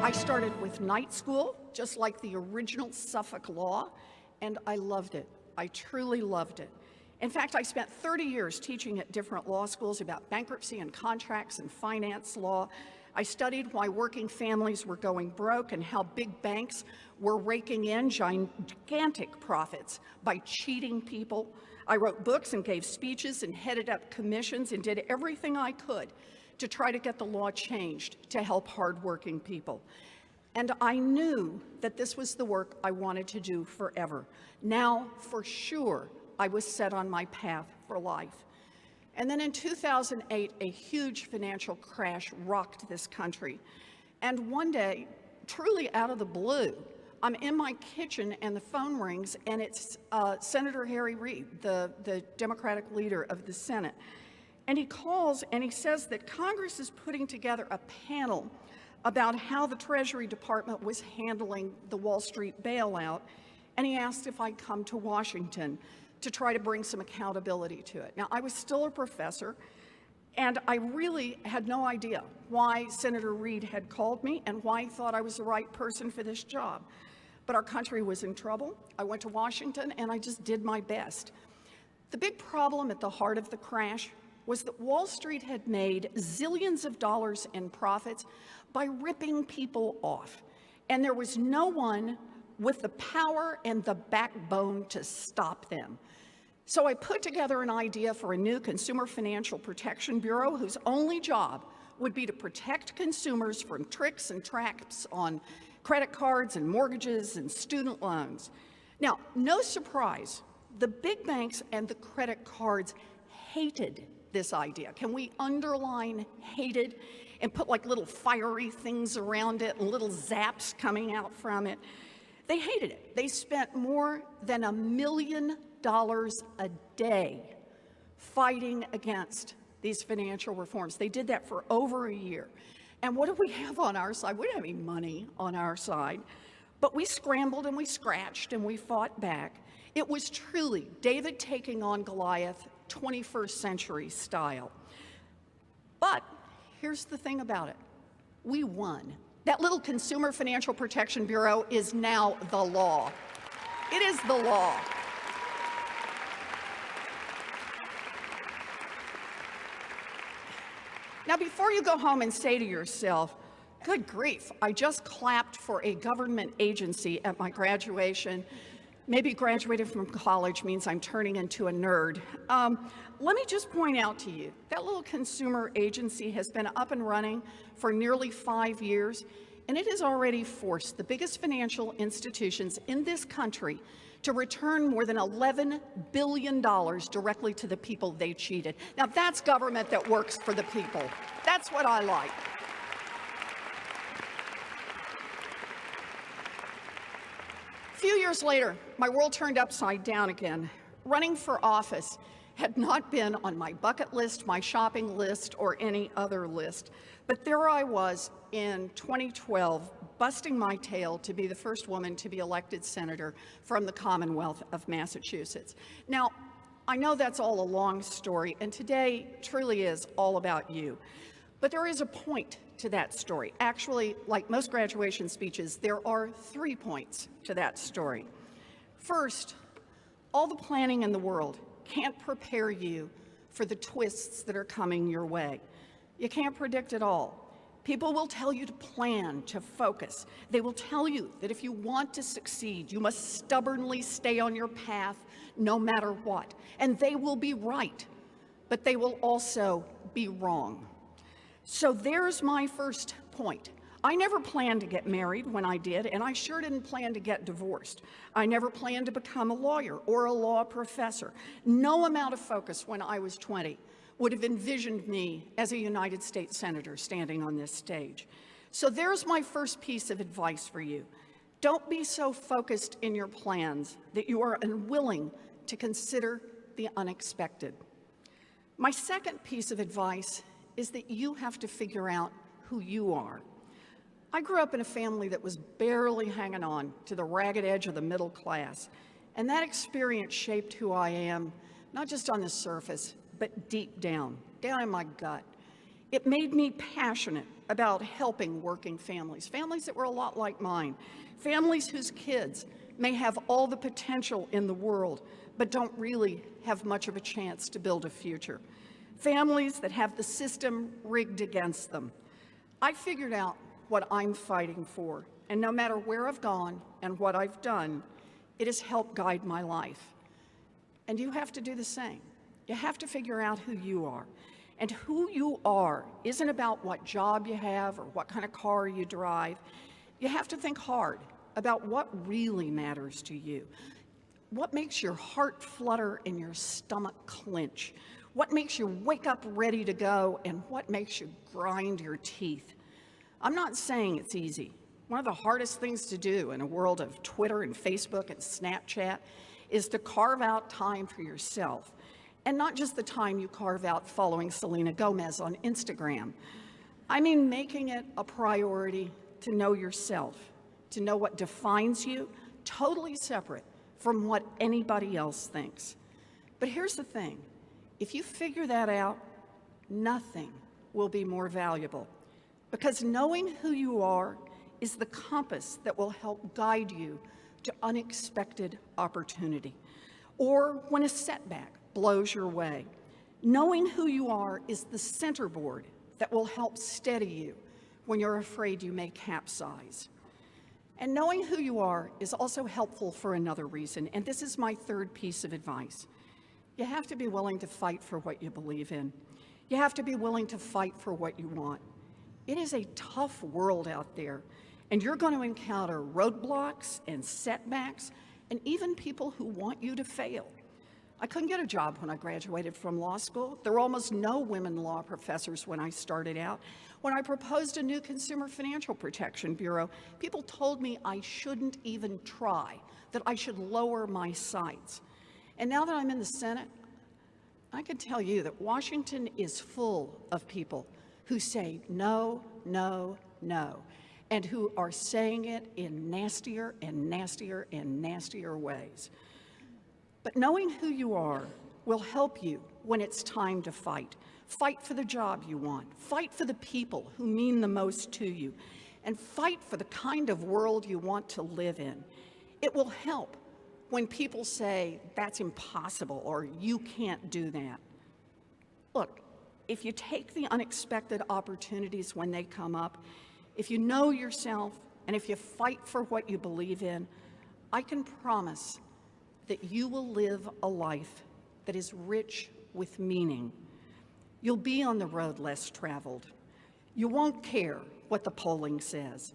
I started with night school, just like the original Suffolk law, and I loved it. I truly loved it. In fact, I spent 30 years teaching at different law schools about bankruptcy and contracts and finance law. I studied why working families were going broke and how big banks were raking in gigantic profits by cheating people. I wrote books and gave speeches and headed up commissions and did everything I could to try to get the law changed to help hardworking people. And I knew that this was the work I wanted to do forever. Now, for sure, I was set on my path for life. And then in 2008, a huge financial crash rocked this country. And one day, truly out of the blue, I'm in my kitchen and the phone rings, and it's Senator Harry Reid, the Democratic leader of the Senate. And he calls and he says that Congress is putting together a panel about how the Treasury Department was handling the Wall Street bailout. And he asked if I'd come to Washington to try to bring some accountability to it. Now, I was still a professor, and I really had no idea why Senator Reid had called me and why he thought I was the right person for this job. But our country was in trouble. I went to Washington, and I just did my best. The big problem at the heart of the crash was that Wall Street had made zillions of dollars in profits by ripping people off. And there was no one with the power and the backbone to stop them. So I put together an idea for a new Consumer Financial Protection Bureau whose only job would be to protect consumers from tricks and traps on credit cards and mortgages and student loans. Now, no surprise, the big banks and the credit cards hated this idea. Can we underline hated and put like little fiery things around it and little zaps coming out from it? They hated it. They spent more than $1 million a day fighting against these financial reforms. They did that for over a year. And what do we have on our side? We don't have any money on our side, but we scrambled and we scratched and we fought back. It was truly David taking on Goliath, 21st century style. But here's the thing about it. We won. That little Consumer Financial Protection Bureau is now the law. It is the law. Now, before you go home and say to yourself, good grief, I just clapped for a government agency at my graduation. Maybe graduating from college means I'm turning into a nerd. Let me just point out to you, that little consumer agency has been up and running for nearly 5 years, and it has already forced the biggest financial institutions in this country to return more than $11 billion directly to the people they cheated. Now, that's government that works for the people. That's what I like. A few years later, my world turned upside down again. Running for office had not been on my bucket list, my shopping list, or any other list. But there I was in 2012, busting my tail to be the first woman to be elected senator from the Commonwealth of Massachusetts. Now, I know that's all a long story, and today truly is all about you. But there is a point to that story. Actually, like most graduation speeches, there are 3 points to that story. First, all the planning in the world can't prepare you for the twists that are coming your way. You can't predict it all. People will tell you to plan, to focus. They will tell you that if you want to succeed, you must stubbornly stay on your path no matter what. And they will be right, but they will also be wrong. So there's my first point. I never planned to get married when I did, and I sure didn't plan to get divorced. I never planned to become a lawyer or a law professor. No amount of focus when I was 20 would have envisioned me as a United States Senator standing on this stage. So there's my first piece of advice for you. Don't be so focused in your plans that you are unwilling to consider the unexpected. My second piece of advice is that you have to figure out who you are. I grew up in a family that was barely hanging on to the ragged edge of the middle class, and that experience shaped who I am, not just on the surface, but deep down in my gut. It made me passionate about helping working families, families that were a lot like mine, families whose kids may have all the potential in the world, but don't really have much of a chance to build a future, families that have the system rigged against them. I figured out what I'm fighting for, and no matter where I've gone and what I've done, it has helped guide my life. And you have to do the same. You have to figure out who you are. And who you are isn't about what job you have or what kind of car you drive. You have to think hard about what really matters to you. What makes your heart flutter and your stomach clench? What makes you wake up ready to go, and what makes you grind your teeth? I'm not saying it's easy. One of the hardest things to do in a world of Twitter and Facebook and Snapchat is to carve out time for yourself. And not just the time you carve out following Selena Gomez on Instagram. I mean making it a priority to know yourself, to know what defines you, totally separate from what anybody else thinks. But here's the thing, if you figure that out, nothing will be more valuable, because knowing who you are is the compass that will help guide you to unexpected opportunity, or when a setback blows your way. Knowing who you are is the centerboard that will help steady you when you're afraid you may capsize. And knowing who you are is also helpful for another reason, and this is my third piece of advice. You have to be willing to fight for what you believe in. You have to be willing to fight for what you want. It is a tough world out there, and you're going to encounter roadblocks and setbacks, and even people who want you to fail. I couldn't get a job when I graduated from law school. There were almost no women law professors when I started out. When I proposed a new Consumer Financial Protection Bureau, people told me I shouldn't even try, that I should lower my sights. And now that I'm in the Senate, I can tell you that Washington is full of people who say no, no, no, and who are saying it in nastier and nastier and nastier ways. But knowing who you are will help you when it's time to fight. Fight for the job you want. Fight for the people who mean the most to you. And fight for the kind of world you want to live in. It will help when people say, that's impossible, or you can't do that. Look, if you take the unexpected opportunities when they come up, if you know yourself, and if you fight for what you believe in, I can promise that you will live a life that is rich with meaning. You'll be on the road less traveled. You won't care what the polling says.